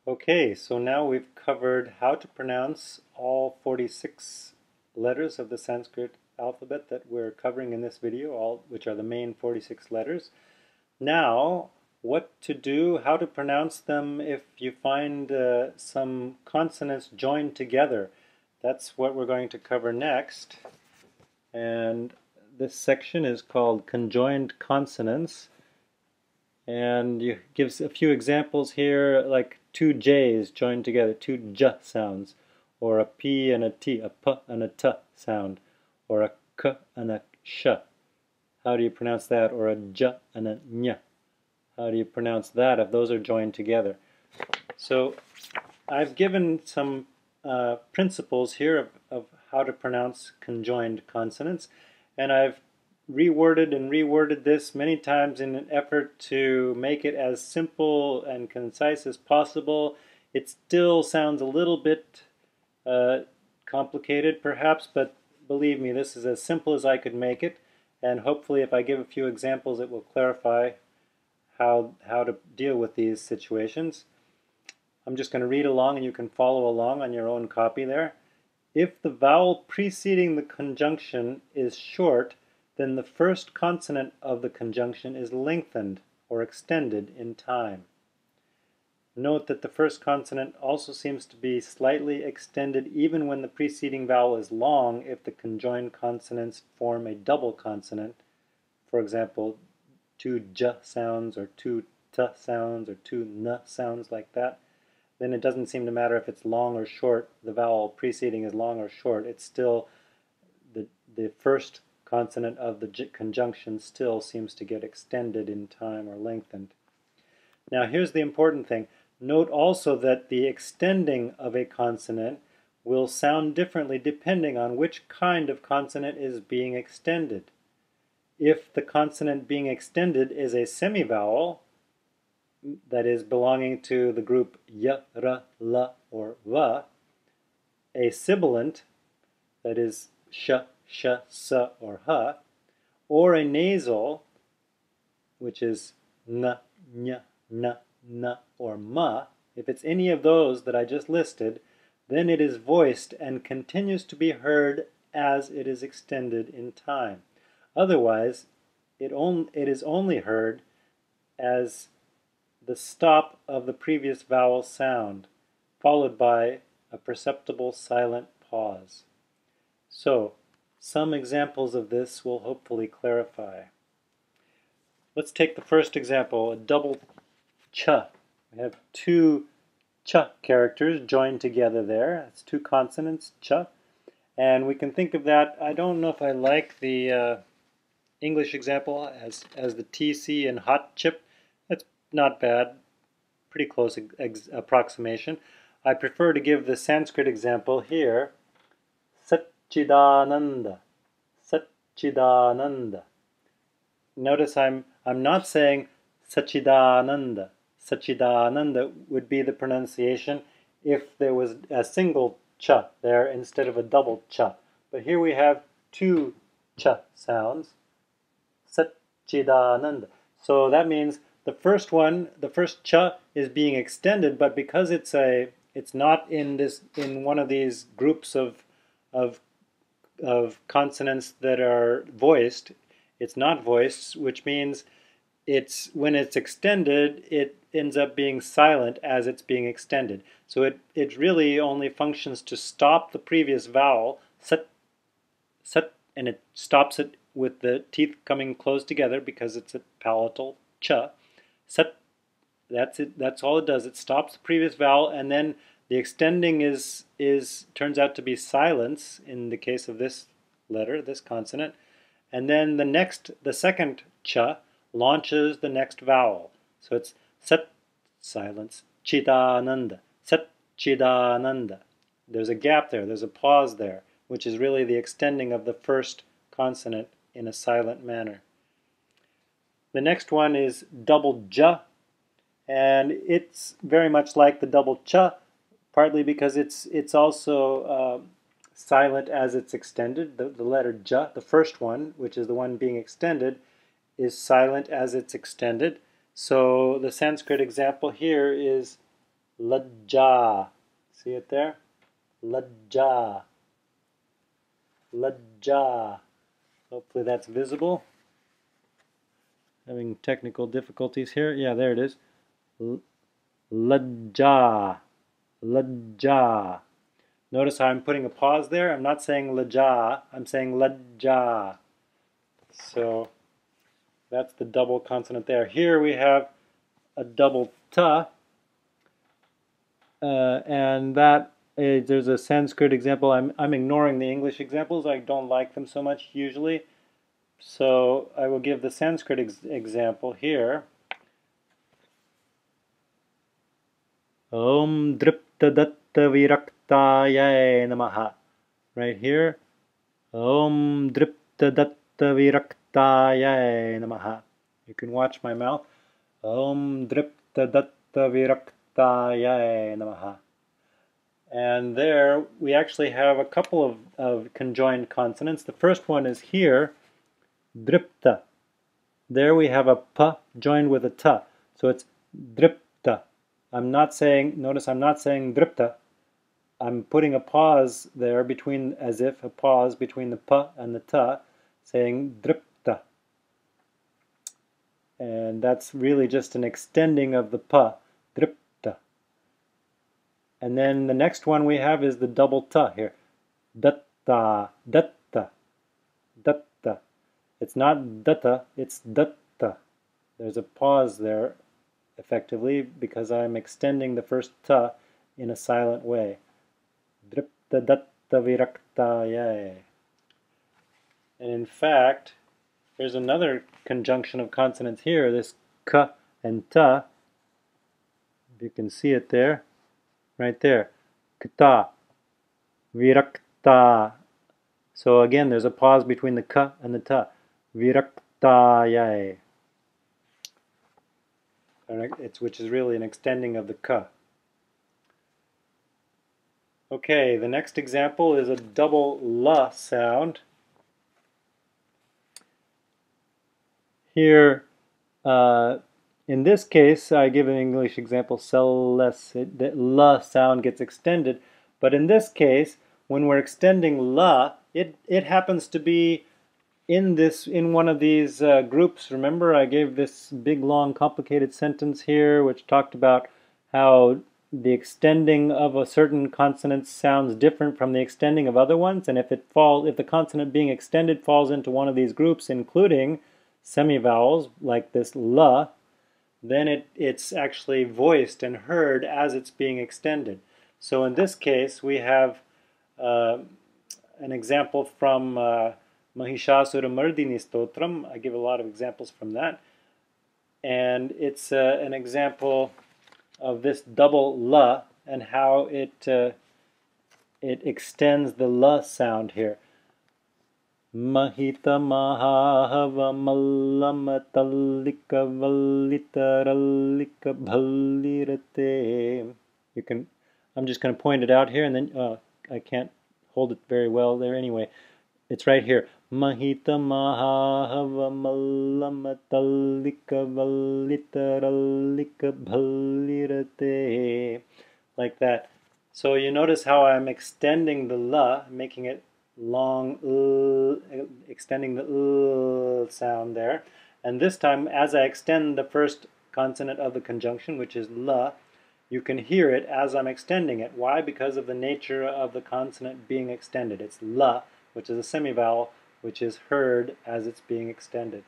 Okay, so now we've covered how to pronounce all 46 letters of the Sanskrit alphabet that we're covering in this video, which are the main 46 letters. Now, what to do, how to pronounce them if you find some consonants joined together. That's what we're going to cover next. And this section is called Conjoined Consonants. And you gives a few examples here, like two J's joined together, two J sounds, or a P and a T, a P and a T sound, or a K and a Sh. How do you pronounce that? Or a J and a Ny. How do you pronounce that if those are joined together? So I've given some principles here of how to pronounce conjoined consonants, and I've reworded this many times in an effort to make it as simple and concise as possible. It still sounds a little bit complicated perhaps, but believe me, this is as simple as I could make it, and hopefully if I give a few examples it will clarify how to deal with these situations. I'm just going to read along and you can follow along on your own copy there. If the vowel preceding the conjunction is short, then the first consonant of the conjunction is lengthened or extended in time. Note that the first consonant also seems to be slightly extended even when the preceding vowel is long if the conjoined consonants form a double consonant. For example, two J sounds or two T sounds or two N sounds like that. Then it doesn't seem to matter if it's long or short, the vowel preceding is long or short, it's still the first consonant of the conjunction still seems to get extended in time or lengthened. Now here's the important thing. Note also that the extending of a consonant will sound differently depending on which kind of consonant is being extended. If the consonant being extended is a semivowel, that is belonging to the group y, r, l, or v, a sibilant, that is sh, s, or h, or a nasal, which is n, ny, n, or ma, if it's any of those that I just listed, then it is voiced and continues to be heard as it is extended in time. Otherwise, it is only heard as the stop of the previous vowel sound, followed by a perceptible silent pause. So, some examples of this will hopefully clarify. Let's take the first example, a double ch. We have two ch characters joined together there. That's two consonants, ch. And we can think of that, I don't know if I like the English example as the TC and hot chip. That's not bad, pretty close approximation. I prefer to give the Sanskrit example here, Satchidananda, Satchidananda. Notice I'm not saying Satchidananda. Satchidananda would be the pronunciation if there was a single cha there instead of a double cha. But here we have two cha sounds, Satchidananda. So that means the first one, the first cha is being extended, but because it's not in one of these groups of consonants that are voiced, it's not voiced, which means when it's extended, it ends up being silent as it's being extended. So it really only functions to stop the previous vowel, sat, and it stops it with the teeth coming close together because it's a palatal cha. Sat, that's it. That's all it does. It stops the previous vowel, and then the extending turns out to be silence in the case of this letter, this consonant, and then the second cha launches the next vowel. So it's sat, silence, chidananda, sat, chidananda. There's a gap there. There's a pause there, which is really the extending of the first consonant in a silent manner. The next one is double j, and it's very much like the double ch, partly because it's also silent as it's extended. The letter j, the first one, which is the one being extended, is silent as it's extended. So the Sanskrit example here is Lajja. See it there? Lajja. Lajja. Hopefully that's visible. Having technical difficulties here. Yeah, there it is. Lajja. Lajja. Notice how I'm putting a pause there. I'm not saying lajja, I'm saying lajja. So that's the double consonant there. Here we have a double ta, and that is, there's a Sanskrit example. I'm ignoring the English examples. I don't like them so much usually. So I will give the Sanskrit example here. Om dripta datta viraktaya namaha. Right here. Om dripta datta viraktaya namaha. You can watch my mouth. Om dripta datta viraktaya namaha. And there we actually have a couple of conjoined consonants. The first one is here, dripta. There we have a p joined with a ta. So it's dripta. I'm not saying, notice I'm not saying dripta. I'm putting a pause there between, as if a pause between the p and the ta, saying dripta. And that's really just an extending of the p, dripta. And then the next one we have is the double ta here. Datta, datta, datta. It's not datta, it's datta. There's a pause there, effectively, because I'm extending the first ta in a silent way. Dripta datta viraktaya. And in fact, there's another conjunction of consonants here, this ka and ta. You can see it there, right there. Kta, virakta. So again, there's a pause between the ka and the ta. Viraktaya. Which is really an extending of the ka. Okay, the next example is a double la sound. Here, in this case, I give an English example, less. The la sound gets extended, but in this case, when we're extending la, it happens to be in one of these groups. Remember, I gave this big, long, complicated sentence here, which talked about how the extending of a certain consonant sounds different from the extending of other ones, and if the consonant being extended falls into one of these groups, including semivowels like this la, then it's actually voiced and heard as it's being extended. So in this case, we have an example from Mahishasura Mardini Stotram. I give a lot of examples from that. And it's an example of this double la and how it extends the la sound here. Mahita mahahava mallamatallika valitarallika bhallirate. I'm just going to point it out here, and then I can't hold it very well there anyway. It's right here. Mahita mahahava mallamatallika valitarallika bhallirate. Like that. So you notice how I'm extending the la, making it long, extending the sound there. And this time, as I extend the first consonant of the conjunction, which is la, you can hear it as I'm extending it. Why? Because of the nature of the consonant being extended. It's la, which is a semivowel, which is heard as it's being extended.